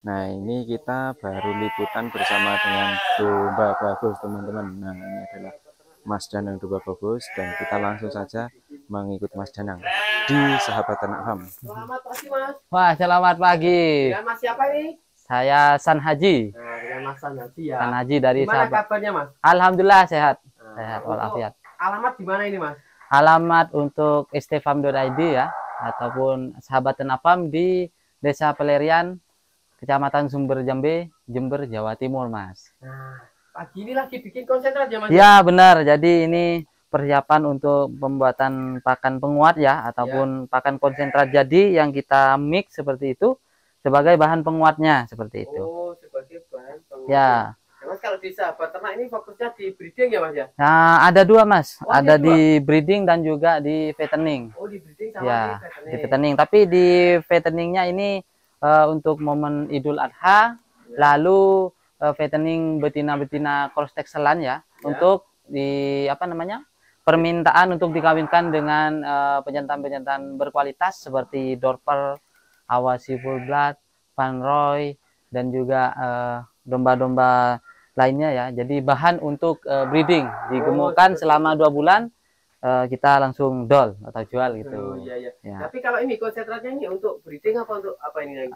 Nah, ini kita baru liputan bersama dengan domba bagus, teman-teman. Nah, ini adalah Mas Danang domba bagus, dan kita langsung saja mengikut Mas Danang di Sahabat Ternak Farm. Selamat pagi, Mas. Wah, selamat pagi. Dengan Mas siapa ini? Saya San Haji. Nah, dengan Mas San Haji ya. San Haji dari Gimana Sahabat. kabarnya, Mas? Alhamdulillah sehat. Nah, Sehat untuk walafiat. alamat di mana ini, Mas? Alamat untuk stfarm.id ya, ataupun Sahabat Ternak Farm di Desa Pelerian, Kecamatan Sumber Jambe, Jember, Jawa Timur, Mas. Nah, pagi ini lagi bikin konsentrat ya, Mas? Ya, benar. Jadi ini persiapan untuk pembuatan pakan penguat ya, ataupun pakan konsentrat jadi yang kita mix seperti itu sebagai bahan penguatnya seperti itu. Oh, sebagai bahan penguat. Ya. Nah, Mas, kalau di Sahabat Ternak ini fokusnya di breeding ya, Mas ya? Nah, ada dua, Mas. Oh, ada ada di breeding dan juga di fattening. Oh, di breeding sama Ya, di fattening. di fattening. Tapi di fatteningnya ini untuk momen Idul Adha, lalu fattening betina-betina cross texelan ya, untuk di apa namanya? Permintaan untuk dikawinkan dengan pejantan-pejantan berkualitas seperti Dorper, Awasi Full Blood, Van Roy, dan juga domba-domba lainnya ya. Jadi bahan untuk breeding digemukkan selama 2 bulan, kita langsung dol atau jual gitu. Oh, iya, iya. Ya. Tapi kalau ini konsentratnya ini untuk breeding apa untuk apa ini lagi?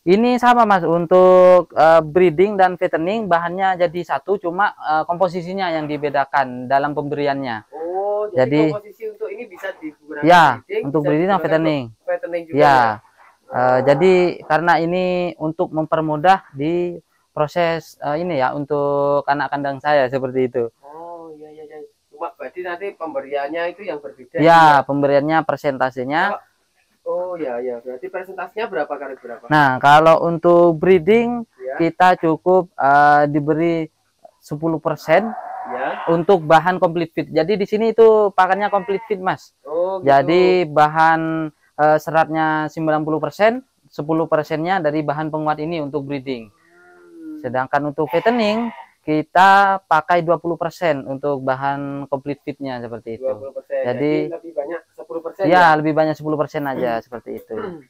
Ini sama, Mas, untuk breeding dan fattening bahannya jadi satu, cuma komposisinya yang dibedakan dalam pemberiannya. Oh, jadi komposisi untuk ini bisa digunakan ya breeding, untuk breeding dan fattening. Fattening juga. Ya. Jadi karena ini untuk mempermudah di proses ini ya, untuk anak kandang saya seperti itu. Oh, iya, iya, iya. Cuma berarti nanti pemberiannya itu yang berbeda. Ya, pemberiannya persentasenya. Oh, ya, ya. Berarti presentasinya berapa kali berapa? Nah, kalau untuk breeding Ya. kita cukup diberi 10% Ya. untuk bahan complete feed. Jadi di sini itu pakannya complete feed, Mas. Oh, gitu. Jadi bahan seratnya 90%, 10%-nya dari bahan penguat ini untuk breeding. Sedangkan untuk fattening kita pakai 20% untuk bahan complete feed-nya seperti itu. 20%. Jadi lebih banyak 10% ya, lebih banyak 10% aja seperti itu.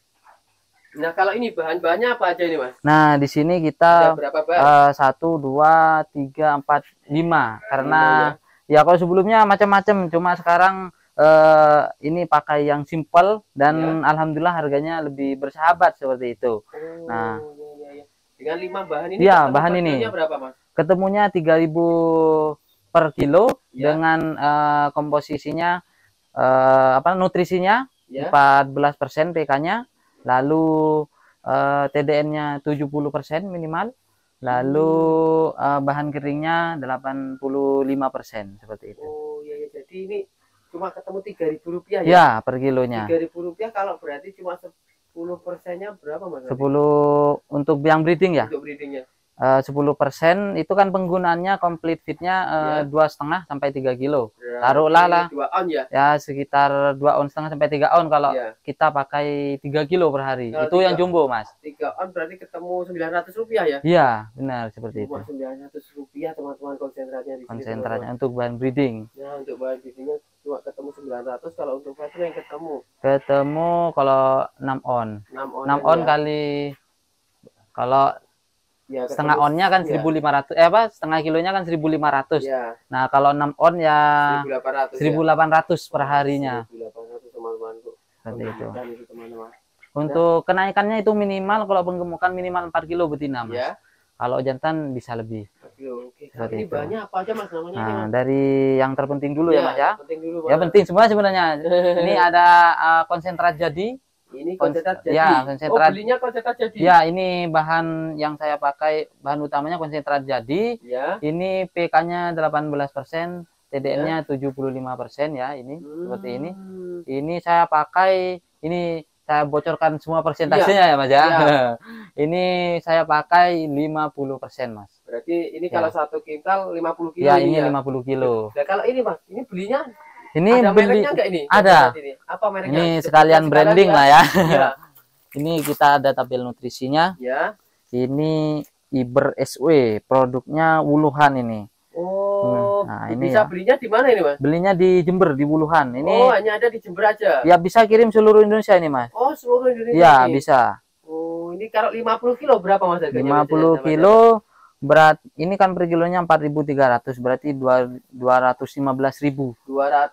Nah, kalau ini bahan-bahannya apa aja ini, Mas? Nah, di sini kita Ada berapa bahan? 1, 2, 3, 4, 5. Karena ya kalau sebelumnya macam-macam, cuma sekarang ini pakai yang simple dan alhamdulillah harganya lebih bersahabat seperti itu. Oh, nah, iya. Dengan 5 bahan ini ya, bahan ini berapa, Mas? Ketemunya 3.000 per kilo dengan komposisinya nutrisinya 14% PK-nya, lalu TDN-nya 70% minimal, lalu bahan keringnya 85% seperti itu. Oh, iya, jadi ini cuma ketemu Rp3.000 ya? Ya, per kilonya. Rp3.000 kalau berarti cuma 10%-nya berapa, Mas? 10 untuk yang breeding ya? Untuk breedingnya. 10% itu kan penggunaannya complete feed-nya 2,5 sampai 3 kilo. Taruhlah lah 2 on ya? Ya sekitar 2,5 on sampai 3 on kalau kita pakai 3 kilo per hari. Kalau itu yang jumbo, Mas. 3 on berarti ketemu Rp900 ya? Iya, benar seperti itu. Rp900 teman-teman konsentratnya di sini. Konsentratnya untuk bahan breeding. Ya, untuk bahan breedingnya cuma ketemu 900, kalau untuk fattening yang ketemu kalau 6 on. 6 on kali kalau setengah onnya kan 1.500, setengah kilonya kan 1.500. Nah, kalau 6 on ya 1.800 per harinya. 1.800 teman-temanku. Seperti itu. Untuk kenaikannya itu minimal kalau penggemukan minimal 4 kilo betina, Mas. Kalau jantan bisa lebih. Ini banyak apa aja, Mas, namanya? Nah, dari yang terpenting dulu ya, Mas ya. Ya, penting semua sebenarnya. Ini ada konsentrat jadi. Ini konsentrat jadi. Ya, konsentrat. Belinya konsentrat jadi. Ya, ini bahan yang saya pakai, bahan utamanya konsentrat jadi. Ini PK-nya 18%, TDN-nya 75% ya, ini seperti ini. Ini saya pakai, ini saya bocorkan semua persentasenya ya, Mas ya. Ini saya pakai 50%, Mas. Berarti ini kalau 1 kintal 50 kilo. Ya, ini 50 kilo. Nah, kalau ini, Mas, ini belinya ini ada beli ini? Ada. Apa mereknya? Ini sekalian branding lah ya. Ini kita ada tabel nutrisinya. Ini Iber SW, produknya Wuluhan ini. Oh, ini bisa belinya di mana ini, Mas? Belinya di Jember, di Wuluhan. Ini hanya ada di Jember aja. Ya, bisa kirim seluruh Indonesia ini, Mas. Oh, seluruh Indonesia. Ya, bisa. Oh, ini Ini kalau 50 kilo berapa Mas harganya? 50 kilo berat ini kan per kilonya 4.300, berarti 215.000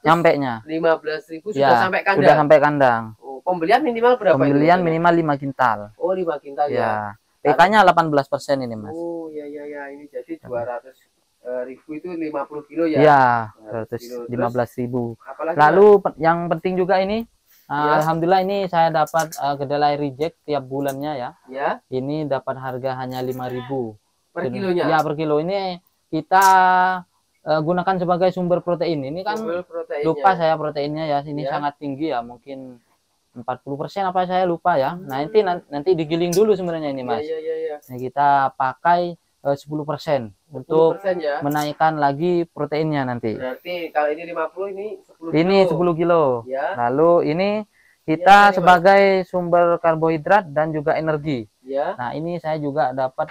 nyampe nya. 215.000 sudah Ya, sampai kandang. sudah sampai kandang. Oh, pembelian minimal berapa Pembelian itu? minimal 5 kintal. Oh, 5 kintal ya. Ya. PK-nya 18% ini, Mas. Oh, ya ini jadi 200.000 itu 50 kilo ya. Ya, 200 kilo. 215.000. Apalagi Lalu yang penting juga ini Ya. alhamdulillah ini saya dapat kedelai reject tiap bulannya ya. Ya, Ini dapat harga hanya 5.000 per kilonya. Ya, per kilo. Ini kita gunakan sebagai sumber protein. Ini kan Sumber proteinnya. lupa saya proteinnya ya. Ini Ya. sangat tinggi ya, mungkin 40% apa saya lupa ya. Nah, nanti digiling dulu sebenarnya ini, Mas. Iya. Nah, kita pakai 10% untuk 10% ya. menaikkan lagi proteinnya nanti. Berarti kalau ini 50, ini 10 Ini kilo. 10 kilo. Ya. Lalu ini Ya, kita ini, sebagai sumber karbohidrat dan juga energi. Ya. Nah, ini saya juga dapat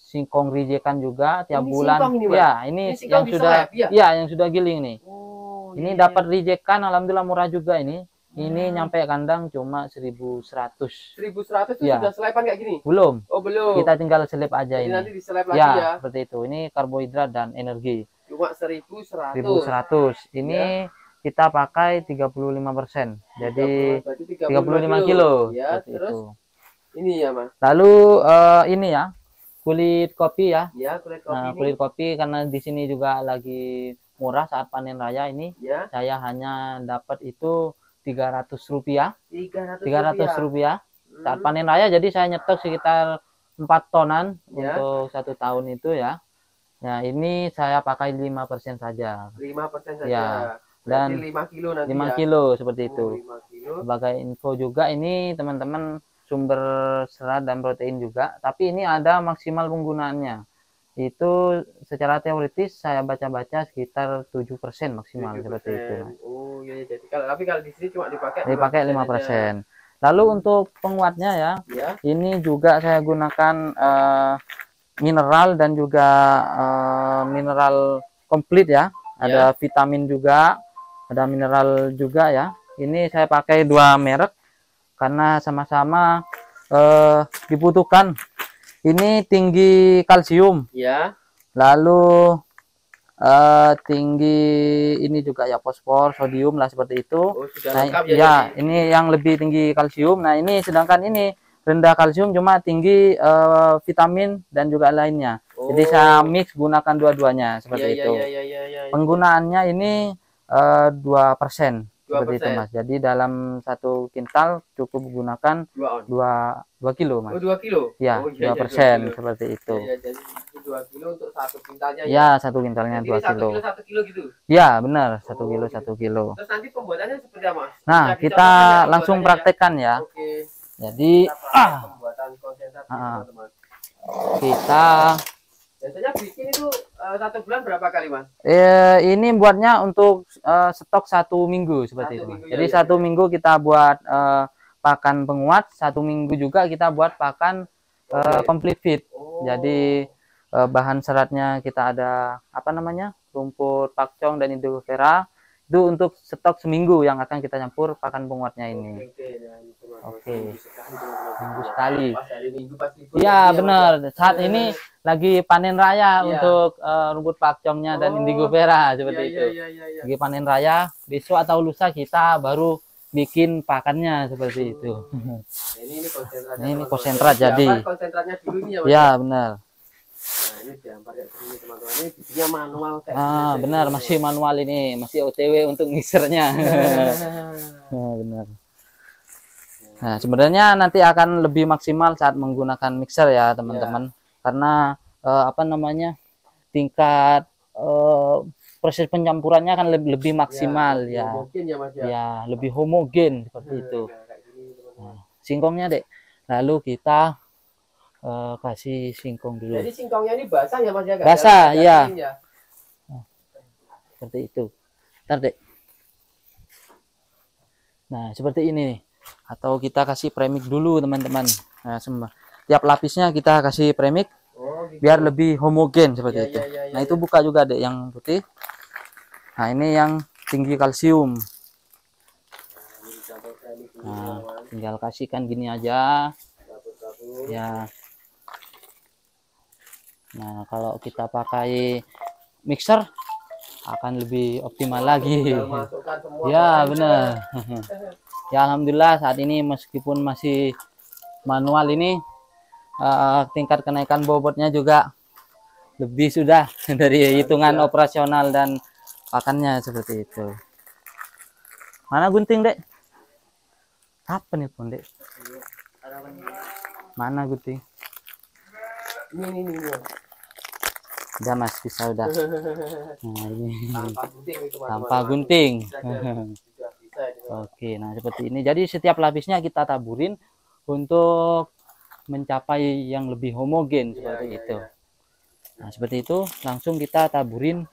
singkong rijekan juga tiap Ini bulan. singkong ini, Mas? Ya, ini Ini singkong yang sudah disolep, ya? ya, yang sudah giling nih. Oh, Ini iya. dapat rijekan alhamdulillah murah juga ini. Ini nyampe kandang cuma 1.100. 1.100 itu Ya. sudah selepan kayak gini? Belum. Oh, belum. Kita tinggal selip aja Jadi ini. nanti diselip lagi Ya, ya. seperti itu. Ini karbohidrat dan energi. Cuma 1.100. 1.100. Ini kita pakai 35%. Jadi 35 kilo. Ya, Seperti terus itu. ini ya, Mas. Lalu ini ya, kulit kopi ya. Ya, kulit kopi Nah, ini. kulit kopi karena di sini juga lagi murah saat panen raya ini. Ya, Saya hanya dapat itu 300 rupiah. 300 rupiah. Hmm. Saat panen raya, jadi saya nyetok sekitar 4 tonan Ya. untuk 1 tahun itu ya. Nah, ini saya pakai 5% saja. 5% saja. Ya. Dan Dan 5 kilo nanti 5 ya. kilo seperti itu. Oh, 5 kilo. Sebagai info juga ini teman-teman sumber serat dan protein juga, tapi ini ada maksimal penggunaannya. Itu secara teoritis saya baca-baca sekitar 7% maksimal 7%. seperti itu. Oh, iya jadi tapi kalau di sini cuma dipakai Dipakai 5%. Lalu untuk penguatnya ya, Ya. ini juga saya gunakan mineral dan juga mineral komplit ya. Ada vitamin juga, ada mineral juga ya. Ini saya pakai 2 merek karena sama-sama dibutuhkan. Ini tinggi kalsium, Ya. lalu tinggi ini juga ya fosfor, sodium lah seperti itu. Oh, sudah Nah, lengkap ya, ya. ini yang lebih tinggi kalsium. Nah, ini sedangkan ini rendah kalsium cuma tinggi vitamin dan juga lainnya. Jadi saya mix gunakan dua-duanya seperti itu. Ya. Penggunaannya ini 2% seperti itu, 2%. Mas. Jadi dalam 1 kintal cukup gunakan 2 kilo, Mas. Oh, 2 kilo. Ya, Oh, iya, 2% 2 kilo. seperti itu. Ya, jadi 2 kilo untuk 1 kintalnya ya. Ya, 1 kintalnya Jadi 2 ini 1 kilo. kilo 1 kilo gitu. Ya, benar, 1 Oh, kilo gitu. 1 kilo. Terus nanti pembuatannya seperti apa, Mas? Nah, Bisa kita dicontohkan ya langsung pembuatannya praktekkan ya. Oke. Jadi Kita praktek pembuatan konsentrat ini, teman-teman. kita Biasanya bikin itu 1 bulan berapa kali, Mas? ini buatnya untuk stok 1 minggu seperti 1 itu, Mas. minggu, Jadi ya. 1 minggu kita buat pakan penguat, 1 minggu juga kita buat pakan complete feed. Oh. Jadi bahan seratnya kita ada apa namanya, rumput pakcong dan indigo vera. Itu untuk stok seminggu yang akan kita campur pakan penguatnya ini. Oke. Minggu sekali. Pas hari Minggu pas libur. Iya, ya, benar. Mas, ya. Saat ini lagi panen raya Iya. untuk rumput pakcongnya dan indigo vera seperti itu. Iya. Lagi panen raya, besok atau lusa kita baru bikin pakannya seperti itu. Ini konsentratnya. Ini teman-teman. konsentrat jadi. Konsentratnya dulu ini ya, Mas. Ya, benar. Nah, ini diampar kayak gini, teman-teman. Ini bikinnya manual kayak Ah, gini. benar, masih manual ini, masih OTW untuk mixernya. Nah, benar. Nah, sebenarnya nanti akan lebih maksimal saat menggunakan mixer ya, teman-teman. Karena apa namanya? Tingkat proses pencampurannya akan lebih maksimal ya. Mungkin ya, Mas ya. Ya, lebih homogen seperti itu. Nah, kayak gini, teman-teman. Nah, singkongnya, Dek. Lalu kita kasih singkong dulu. Jadi singkongnya ini basah ya, Mas ya? Nggak Basah, ada iya. kering ya? Seperti itu. Ntar, Dek. Nah, seperti ini nih. Atau kita kasih premix dulu, teman-teman. Nah, tiap lapisnya kita kasih premix Oh, gitu. biar lebih homogen seperti Ya, itu. ya. Nah, itu buka juga, Dek, yang putih. Nah, ini yang tinggi kalsium. Nah, tinggal kasihkan gini aja. Ya. Nah, kalau kita pakai mixer akan lebih optimal lagi. Tinggal masukkan semua Ya, bahan. benar. Ya, alhamdulillah saat ini meskipun masih manual ini tingkat kenaikan bobotnya juga lebih sudah dari hitungan operasional dan pakannya seperti itu. Mana gunting, Dek? Apa nih, Pon, Dek? Mana gunting? Ini. Udah, Mas, bisa udah. Nah, ini Tanpa gunting itu, Mas. tanpa gunting. Sudah bisa ini, Mas. Oke, nah seperti ini. Jadi setiap lapisnya kita taburin untuk mencapai yang lebih homogen seperti itu. Nah, seperti itu langsung kita taburin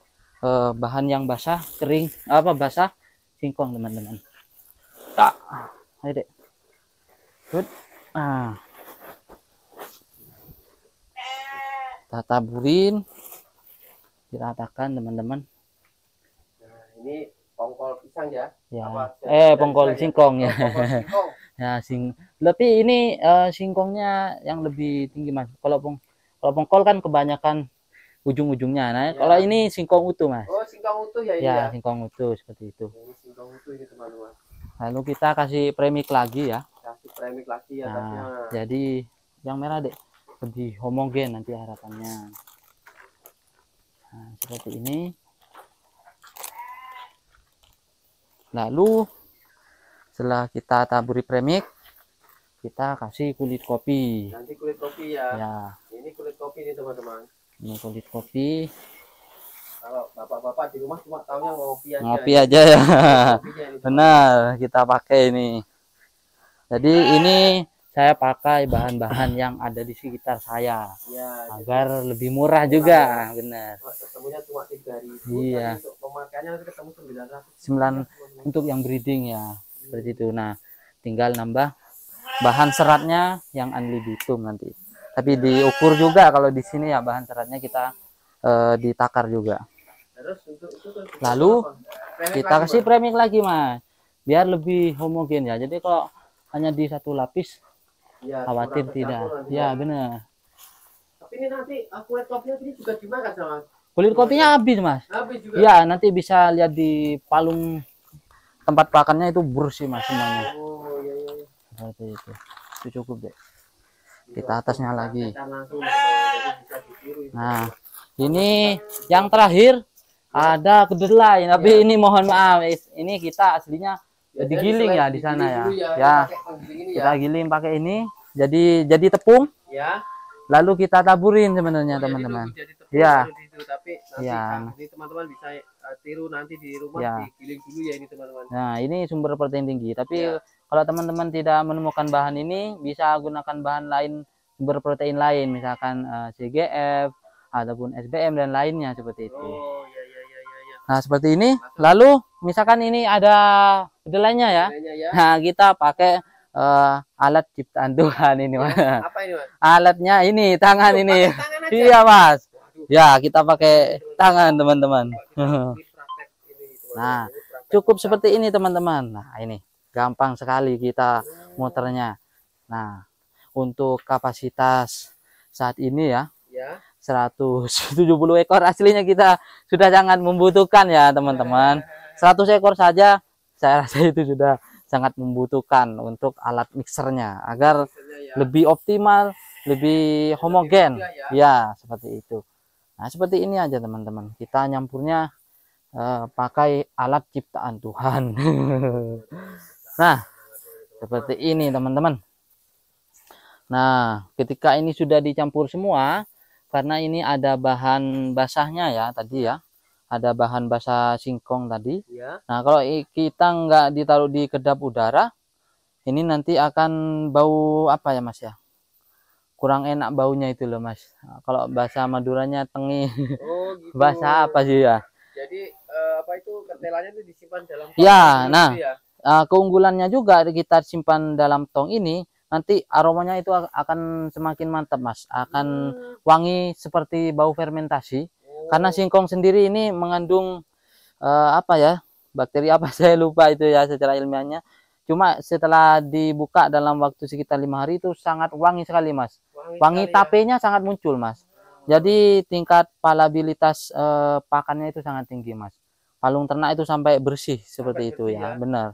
bahan yang basah, kering, basah, singkong, teman-teman. Tak. Ayo, Dek. Good. Nah. Kita taburin, diratakan, teman-teman. Nah, ini pongkol pisang ya. Ya. Apa? Pongkol singkong ya. Pongkol singkong. Ya, tapi ini singkongnya yang lebih tinggi, Mas. Kalau pongkol kan kebanyakan ujung-ujungnya. Nah, Ya. kalau ini singkong utuh, Mas. Oh, singkong utuh ya ini Ya, ya. singkong utuh seperti itu. Ini singkong utuh ini, teman-teman. Lalu kita kasih premix lagi ya. Kasih premix lagi ya atasnya. Nah, jadi yang merah, Dek, lebih homogen nanti harapannya. Nah, seperti ini. Lalu setelah kita taburi premix, kita kasih kulit kopi. Nanti kulit kopi ya. Ya, Ini kulit kopi nih, teman-teman. ini kulit kopi. Kalau bapak-bapak di rumah cuma taunya ngopi aja. Ngopi aja ya. Kopinya ini, Benar, kita pakai ini. Jadi ini saya pakai bahan-bahan yang ada di sekitar saya ya. agar lebih murah juga, benar. Ketemunya cuma 3.000. Iya. Tapi untuk pemakaiannya nanti ketemu 900. 9 untuk yang breeding ya, seperti itu. Nah, tinggal nambah bahan seratnya yang unlibitum nanti. Tapi diukur juga kalau di sini ya, bahan seratnya kita ditakar juga. Terus untuk itu tuh, Lalu premix kita lagi, kasih Mas. premix lagi, Mas, biar lebih homogen ya. Jadi kalau hanya di satu lapis Ya, khawatir kurang tidak. tercampur nanti Ya, benar. Tapi ini nanti kulit kopinya ini juga dimakan sama. Kulit kopinya habis, Mas. Habis juga. Ya, nanti bisa lihat di palung tempat pakannya itu bersih, Mas, semuanya. Oh, iya. Seperti itu. Itu cukup, Dek. Kita atasnya lagi. Kita langsung, jadi bisa ditiru itu. Nah, ini yang terakhir ada kedelai, tapi ini mohon maaf, ini kita aslinya Biasanya digiling ya selain di sana ya. digiling dulu Ya, pakai penggiling ini kita giling pakai ini, jadi tepung, ya. lalu kita taburin sebenarnya, Oh, teman-teman. jadi tepung Ya. baru di itu. Tapi nanti Ya. ini teman-teman bisa tiru nanti di rumah, Ya. digiling dulu ya ini, teman-teman. Nah, ini sumber protein tinggi, tapi Ya. kalau teman-teman tidak menemukan bahan ini, bisa gunakan bahan lain, sumber protein lain, misalkan CGF ataupun SBM dan lainnya seperti itu. Oh, iya. Nah, seperti ini. Lalu misalkan ini ada kedelainya ya. Kayaknya ya. Nah, kita pakai alat ciptaan Tuhan ini, Mas. Apa ini, Mas? Alatnya ini, tangan ini. Pakai tangan aja. Iya, Mas. Waduh. Ya, kita pakai tangan, teman-teman. Ini praktek ini, teman-teman. Nah, Ini praktek. cukup seperti ini, teman-teman. Nah, ini gampang sekali kita muternya. Nah, untuk kapasitas saat ini ya, Ya. 170 ekor aslinya kita sudah sangat membutuhkan ya, teman-teman. 100 ekor saja saya rasa itu sudah sangat membutuhkan untuk alat mixernya agar Misalnya ya. lebih optimal, lebih homogen. mudah ya. Ya, seperti itu. Nah, seperti ini aja, teman-teman. Kita nyampurnya pakai alat ciptaan Tuhan. Nah, seperti ini, teman-teman. Nah, ketika ini sudah dicampur semua, karena ini ada bahan basahnya ya tadi ya, ada bahan basah singkong tadi. Ya. Nah, kalau kita nggak ditaruh di kedap udara, ini nanti akan bau apa ya, Mas ya? Kurang enak baunya itu loh, Mas. Nah, kalau bahasa Maduranya tengi. Oh, gitu. Bahasa apa sih ya? Jadi apa itu ketelannya itu disimpan dalam tong Ya, dulu nah. gitu ya? Keunggulannya juga kita simpan dalam tong ini, nanti aromanya itu akan semakin mantap, Mas. Akan wangi seperti bau fermentasi. Karena singkong sendiri ini mengandung apa ya? Bakteri apa saya lupa itu ya secara ilmiahnya. Cuma setelah dibuka dalam waktu sekitar 5 hari itu sangat wangi sekali, Mas. Wangi sekali ya. tapenya sangat muncul, Mas. Jadi tingkat palabilitas pakannya itu sangat tinggi, Mas. Kalung ternak itu sampai bersih seperti itu bersih ya, ya. benar.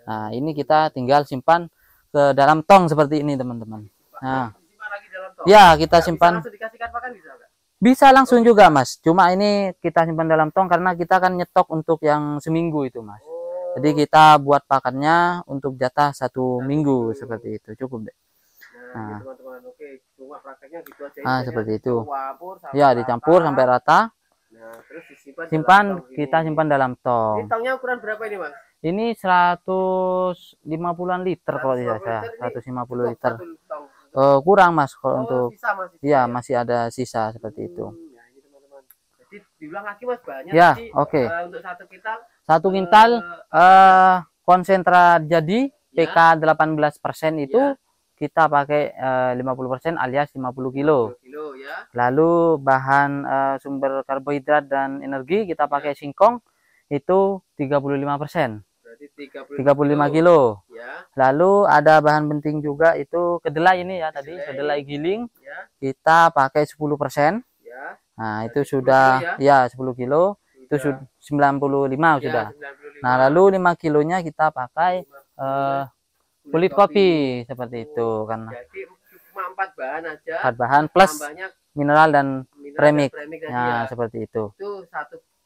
Nah, ini kita tinggal simpan ke dalam tong seperti ini, teman-teman. Nah, Disimpan lagi dalam tong. ya kita Bisa simpan. langsung dikasihkan pakan bisa nggak? Bisa langsung juga, Mas. Cuma ini kita simpan dalam tong karena kita akan nyetok untuk yang seminggu itu, Mas. Oh. Jadi kita buat pakannya untuk jatah 1 minggu seperti itu, cukup deh. Nah, ini teman-teman, oke, cuma prakteknya gitu aja. Nah, seperti itu. Dicampur sampai Ya, dicampur rata. sampai rata. Nah, terus disimpan Simpan, dalam tong kita ini. simpan dalam Ini tong. tongnya ukuran berapa ini, Mas? Ini 150-an liter kalau tidak 150 salah, liter ini 150 cukup liter. satu tong. Kurang, Mas, kalau Oh, untuk sisa masih sisa iya ya? masih ada sisa seperti itu. Ya, ini teman-teman. Jadi diulang lagi, Mas, banyak Ya, tadi, oke. untuk 1 kintal 1 kintal konsentrat jadi PK 18% itu Ya. kita pakai 50% alias 50 kilo. 20 kilo ya. Lalu bahan sumber karbohidrat dan energi kita pakai singkong itu 35%. Berarti 35 kilo. ya. Lalu ada bahan penting juga itu kedelai ini ya tadi, kedelai giling Ya. kita pakai 10%. Ya. Nah, itu Berarti 10 sudah kilo ya 10 kilo itu Sudah. 95 Ya, sudah. 95. Nah, lalu 5 kilonya kita pakai kulit kopi seperti itu karena Jadi cuma 4 bahan aja. 4 bahan plus Tambahnya mineral dan mineral premix. dan premix tadi Nah, ya. seperti itu. Itu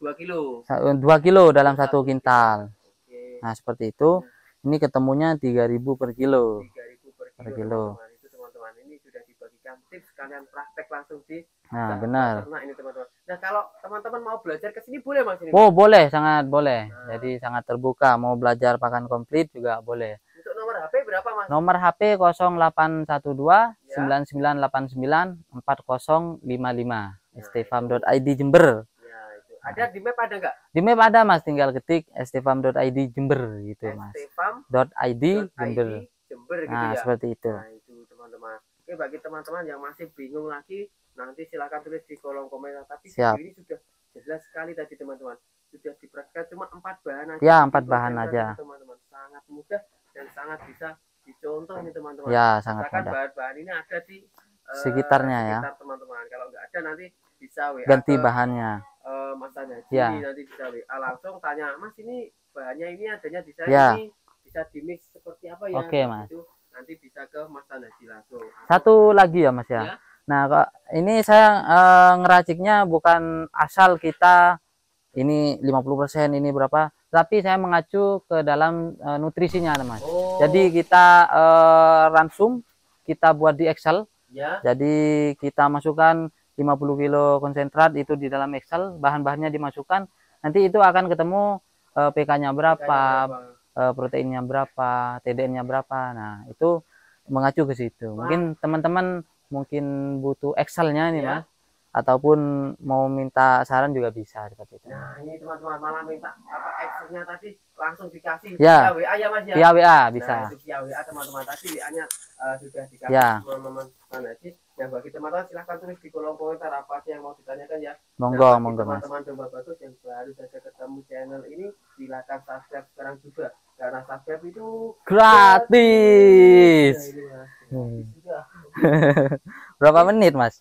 2 kilo. 2 kilo dalam 1 kintal. Oke. Nah, seperti itu. Ini ketemunya 3.000 per kilo. 3.000 per Per kilo. kilo. Teman-teman. Itu teman-teman ini sudah dibagikan tips kalian praktek langsung di Nah, benar. ternak ini teman-teman. Nah, kalau teman-teman mau belajar ke sini boleh, Mas ini? Oh, boleh, sangat boleh. Nah. Jadi sangat terbuka. Mau belajar pakan komplit juga boleh. Untuk nomor HP berapa, Mas? Nomor HP 0812 Ya. 9989 4055 stfarm.id Jember. Ya, itu. Ada di map ada nggak? Di map ada, Mas, tinggal ketik stfarm.id Jember gitu, Mas. stfarm.id Jember. Jember gitu Nah, ya. seperti itu. Nah, itu teman-teman. Oke, bagi teman-teman yang masih bingung lagi, nanti silakan tulis di kolom komentar. Tapi Siap. video ini sudah jelas sekali tadi teman-teman. Sudah diperhatikan cuma 4 bahan aja. Ya, Di 4 bahan konsentrasi aja. teman-teman. Sangat mudah dan sangat bisa dicontoh ini teman-teman. Ya, sangat Misalkan mudah. bahan-bahan ini ada di Sekitarnya ya. sekitar teman-teman. Kalau nggak ada nanti bisa WA Ganti ke bahannya. Mas Tanya. Ya. Nanti bisa WA langsung tanya, Mas ini bahannya ini adanya di saya Ya. ini bisa di mix seperti apa ya? Oke, Mas. Itu nanti bisa ke Mas Tanya langsung. Satu lagi ya, Mas ya. Ya. Nah, kok ini saya ngeraciknya bukan asal kita ini 50%, ini berapa, tapi saya mengacu ke dalam nutrisinya, Mas. Oh. Jadi kita ransum, kita buat di Excel. Ya. Jadi kita masukkan 50 kilo konsentrat itu di dalam Excel, bahan-bahannya dimasukkan, nanti itu akan ketemu PK-nya berapa, proteinnya berapa, TDN-nya berapa. Nah, itu mengacu ke situ. Mungkin teman-teman mungkin butuh Excel-nya nih, Ya. Mas. Ataupun mau minta saran juga bisa seperti itu. Nah, ini teman-teman malah minta apa Excel-nya tadi langsung dikasih Ya. via WA ya, Mas ya. Via WA Nah, bisa. itu via WA teman-teman tadi WA-nya sudah dikasih Ya. teman-teman Tanaji. Nah, bagi teman-teman silahkan tulis di kolom komentar apa aja yang mau ditanyakan ya. Monggo, Nah, bagi monggo, Mas. teman-teman domba bagus yang baru saja ketemu channel ini, silakan subscribe sekarang juga karena subscribe itu Gratis. Nah, ini, Mas. Gratis juga. Berapa menit, Mas?